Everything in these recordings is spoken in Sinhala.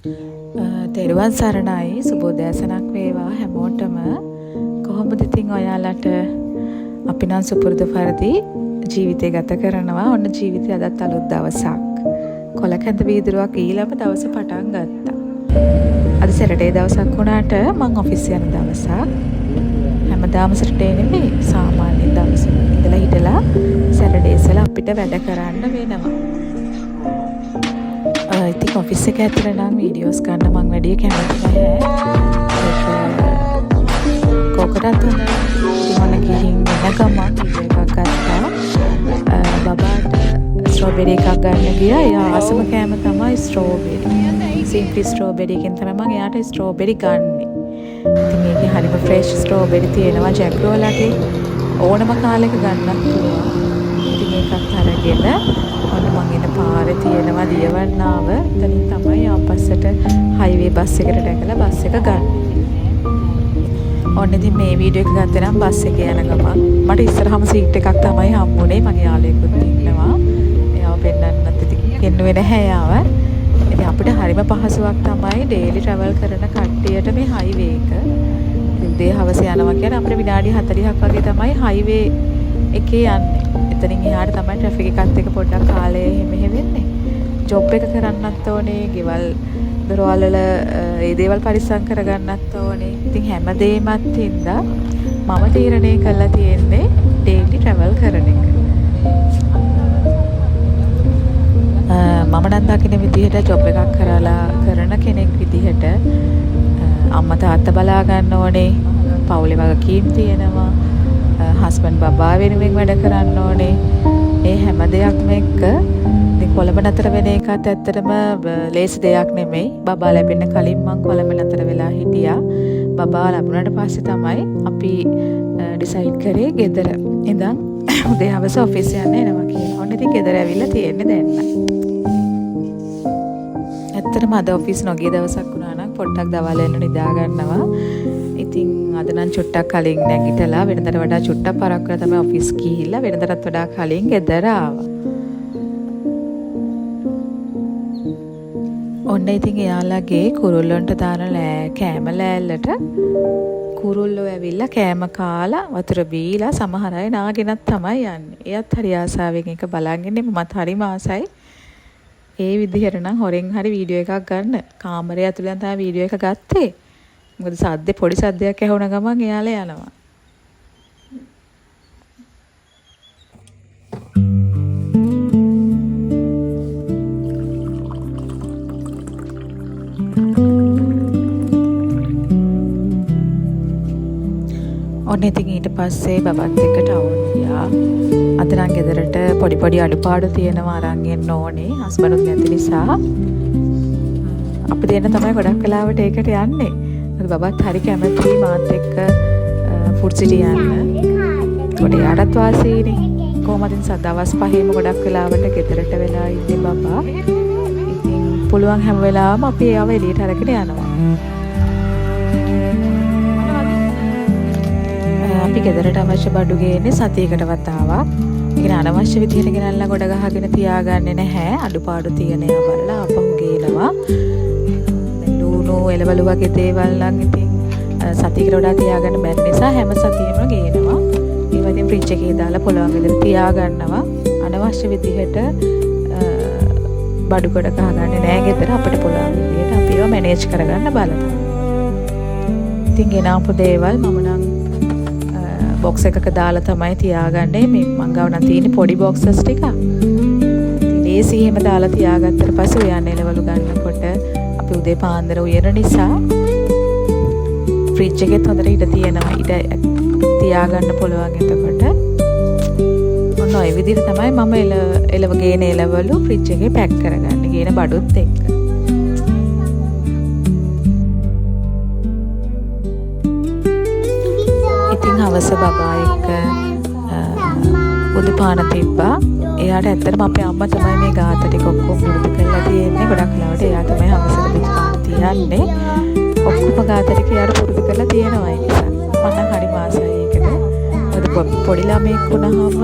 තෙරුවන් සරණයි සුබෝදෑසනක් වේවා හැමෝටම. කොහොමද ඉතින් ඔයාලට? අපි නම් සුපුරුදු පරිදි ජීවිතය ගත කරනවා. ඔන්න ජීවිතය අදත් අලුත් දවසක්. කොලකැඳ වීදුරුවක් ඊළම දවස පටන් ගත්තා. අද සැටර්ඩේ දවසක් වුණාට මං ඔෆිස් යන දවසක්. හැමදාම සැටර්ඩේ නෙමෙයි, සාමාන්‍ය දවස් ඉඳලා හිටලා සැටර්ඩේ ඉස්සලා අපිට වැඩ කරන්න වෙනවා. ඉතින් ඔෆිස් එක ඇතුළේ නම් වීඩියෝස් ගන්න මං වැඩි කැමති නැහැ. කොකටත් ඉතින් ගිහින් එන ගමන් වීඩියෝ එකක් ගත්තා. බබාට ස්ට්‍රෝබෙරි එකක් ගන්න ගියා. එයා ආසම කෑම තමයි ස්ට්‍රෝබෙරි. සිම්ප්ලි ස්ට්‍රෝබෙරි එකෙන් තමයි මම එයාට ස්ට්‍රෝබෙරි ගන්නෙ. ඉතින් මේකේ හරිම ෆ්‍රෙෂ් ස්ට්‍රෝබෙරි තියෙනවා ජැග්‍රෝලාගේ. ඕනම කාලයක ගන්නත් පුළුවන්. ඉතින් ඒකත් අරගෙන ඔන්න මං එන පාරේ තියෙනවා දියවන්නාව. එතනින් තමයි ආපස්සට හයිවේ බස් එකට නැගලා බස් එක ගන්න. ඔන්න ඉතින් මේ වීඩියෝ එක ගත්තේ නම් බස් එකේ යන ගමන් මට ඉස්සරහම සීට් එකක් තමයි හම්බුනේ. මගේ යාළුවෙකුත් ඉන්නවා. එයාව පෙන්නන්නත් ඉතින් ගෙන්නුවේ නැහැ එයාව. ඉතින් අපිට හරිම පහසුවක් තමයි ඩේලි ට්‍රැවල් කරන කට්ටියට මේ හයිවේ එක. උදේ හවස යනවා කියන්නේ අපිට විනාඩි 40ක් වගේ තමයි හයිවේ එකේ යන්නේ. එතනින් එහාට තමයි ට්‍රැෆික් එකත් එක්ක පොඩ්ඩක් කාලය මෙහෙ වෙන්නේ. ජොබ් එක කරන්නත් ඕනේ, ගෙවල් දොරවල් වල ඒ දේවල් පරිස්සම් කරගන්නත් ඕනේ. ඉතින් හැමදේමත් හින්දා මම තීරණය කළා තියෙන්නේ ඩේලි ට්‍රැවල් කරන එක. මම නම් දකින විදිහට ජොබ් එකක් කරලා කරන කෙනෙක් විදිහට අම්මා තාත්තා බලා ගන්න ඕනේ. පවුලේ වගකීම් තියෙනවා. හස්බන්ඩ් බබා වෙනුවෙන් වැඩ කරන්න ඕනේ. ඒ හැම දෙයක්ම එක්ක ඉතින් කොළඹ නතර වෙන එකත් ඇත්තටම ලේසි දෙයක් නෙමෙයි. බබා ලැබෙන්න කලින් මං කොළඹ නතර වෙලා හිටියා. බබා ලැබුණාට පස්සේ තමයි අපි ඩිසයිඩ් කරේ ගෙදර ඉඳන් උදේ හවස ඔෆිස් යන්න එනවා කියලා. ඔන්න ඉතින් ගෙදර ඇවිල්ලා තියෙන්නේ දැන්. ඇත්තටම අද ඔෆිස් නොගිය දවසක් වුණා නම් පොඩ්ඩක් දවල් වෙන නිදා ගන්නවා. ඉතින් අද නම් චුට්ටක් කලින් නැගිටලා වෙනදට වඩා චුට්ටක් පරක් කරලා තමයි ඔෆිස් ගිහිල්ලා වෙනදටත් වඩා කලින් ගෙදර ආවා. ඔන්න ඉතින් එයාලගේ කුරුල්ලොන්ට දාන කෑම ලෑල්ලට කුරුල්ලෝ ඇවිල්ලා කෑම කාලා වතුර බීලා සමහර අය නාගෙනත් තමයි යන්නේ. එයත් හරි ආසාවෙන් එක බලන් ඉන්නේ. මමත් හරිම ආසයි. ඒ විදිහට නම් හොරෙන් හරි වීඩියෝ එකක් ගන්න. කාමරය ඇතුළෙන් තමයි වීඩියෝ එක ගත්තේ. මොකද සද්දේ පොඩි සද්දයක් ඇහුණ ගමන් එයාලා යනවා. ඔන්න ඉතින් ඊට පස්සේ බබත් එක්ක ටවුන් ගියා. අද නම් ගෙදරට පොඩි පොඩි අඩුපාඩු තියෙනවා අරන් එන්න ඕනේ. හස්බන්ඩ්ුත් නැති නිසා අපි දෙන්න තමයි ගොඩක් වෙලාවට ඒකට යන්නේ. බබත් හරි කැමති මාත් එක්ක ෆුඩ් සිටි යන්න. ඒකට යාටත් වාසීනේ. කොහොමද දවස් 5ෙම ගොඩක් වෙලාවට ගෙදරට වෙලා ඉන්නේ බබා. ඉතින් පුළුවන් හැම වෙලාවම අපි ඒව එළියට අරගෙන යනවා. අපි ගෙදරට අවශ්‍ය බඩු ගේන්නේ සතියකට වතාවක්. ඒක අනවශ්‍ය විදිහට ගෙනල්ලා ගොඩ ගහගෙන තියාගන්නේ නැහැ. අඩුපාඩු තියෙන ඒවා බලලා අපහු ගේනවා. ලුණු එළවලු වගේ දේවල් නම් ඉතින් සතියකට වඩා තියාගන්න බැරි නිසා හැම සතියෙම ගේනවා. ඒවා ඉතින් ෆ්‍රිජ් එකේ දාලා පුළුවන් විදිහට තියාගන්නවා. අනවශ්‍ය විදිහට බඩු ගොඩ ගහගන්නේ නැහැ ගෙදර. අපිට පුළුවන් විදිහට අපි ඒවා මැනේජ් කරගන්න බලනවා. ඉතින් ගෙනාපු දේවල් මම නම් බොක්ස් එකක දාලා තමයි තියාගන්නේ. මේ මං ගාව නම් තියෙන පොඩි බොක්සස් ටික. ඉතින් ඒසි එහෙම දාලා තියාගත්තට පස්සේ උයන් එළවලු ගන්නකොට අපි උදේ පාන්දර උයන නිසා ෆ්‍රිජ් එකෙත් හොඳට ඉඩ තියෙනවා. ඉඩ තියාගන්න පුළුවන්. එතකොට ඔන්න ඔය විදිහට තමයි මම එළව ගේන එළවලු ෆ්‍රිජ් එකේ පැක් කරගන්නේ. ගේන බඩුත් එක්ක. ඉතින් හවස බබා එක්ක උදපාන තිබ්බා. එයාට ඇත්තටම අපේ අම්මා තමයි මේ ගාත ටික ඔක්කොම පුරුදු කරලා තියෙන්නේ. ගොඩක් වෙලාවට එයා තමයි හවසට උදපාන තියන්නේ. ඔක්කොම ගාත ටික එයාට පුරුදු කරලා තියෙනවා. ඒ නිසා මම නම් හරි මාසයි ඒකට. මොකද පොඩි ළමෙක් වුණාම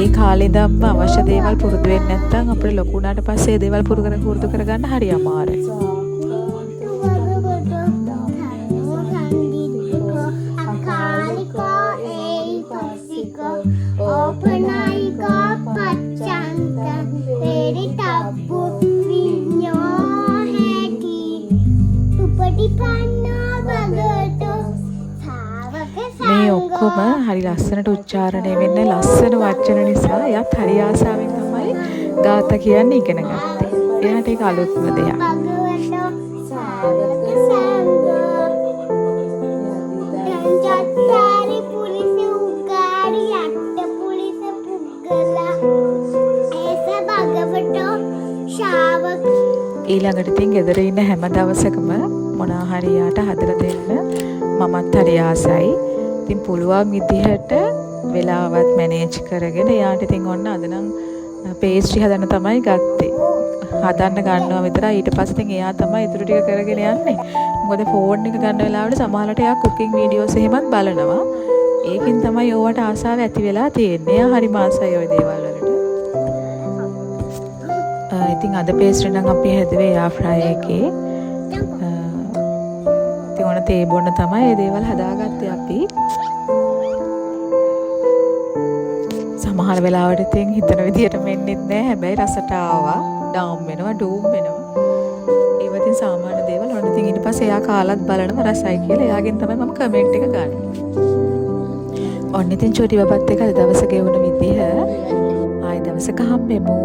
ඒ කාලේ ඉඳන්ම අවශ්‍ය දේවල් පුරුදු වෙන්නේ නැත්නම් අපිට ලොකු වුණාට පස්සේ ඒ දේවල් පුරුදු කරගන්න හරි අමාරුයි. ඔක්කොම හරි ලස්සනට උච්චාරණය වෙන්නේ ලස්සන වචන නිසා එයාත් හරි ආසාවෙන් තමයි ගාථා කියන්නේ ඉගෙන ගත්තේ. එයාට ඒක අලුත්ම දෙයක්. ඊළඟට ඉතින් ගෙදර ඉන්න හැම දවසකම මොනවා හරි යාට හදලා දෙන්න මමත් හරි ආසයි. ඉතින් පුළුවන් විදිහට වෙලාවත් මැනේජ් කරගෙන යාට ඉතින් ඔන්න අද නම් පේස්ට්‍රි හදන්න තමයි ගත්තේ. හදන්න ගන්නවා විතරයි ඊට පස්සේ ඉතින් එයා තමයි ඊටු ටික කරගෙන යන්නේ. මොකද ෆෝන් එක ගන්න වෙලාවට සමහරවිට එයා කුකින් වීඩියෝස් එහෙමත් බලනවා. ඒකින් තමයි ඕවට ආසාව ඇති වෙලා තියෙන්නේ. එයා හරි මාසයි ওই දේවල් වලට. ඉතින් අද පේස්ට්‍රි නම් අපි හැදුවේ එයා ෆ්‍රයි එකේ. ඉතින් ඔන්න තේ බොන්න තමයි මේ දේවල් හදාගත්තේ අපි. සමහර වෙලාවට ඉතින් හිතන විදියට මෙන්නෙත් නෑ. හැබැයි රසට ආවා. ඩාම් වෙනවා, ඩූම් වෙනවා. ඒව ඉතින් සාමාන්‍ය දේවල්. ඔන්න ඉතින් ඊට පස්සේ එයා කාලත් බලනවා රසයි කියලා. එයාගෙන් තමයි මම කමෙන්ට් එක ගන්නේ. ඔන්න ඉතින් චෝටි බබත් එක්ක අද දවස ගෙවුණ විදිහ ආයි දවසක හම්බෙමු.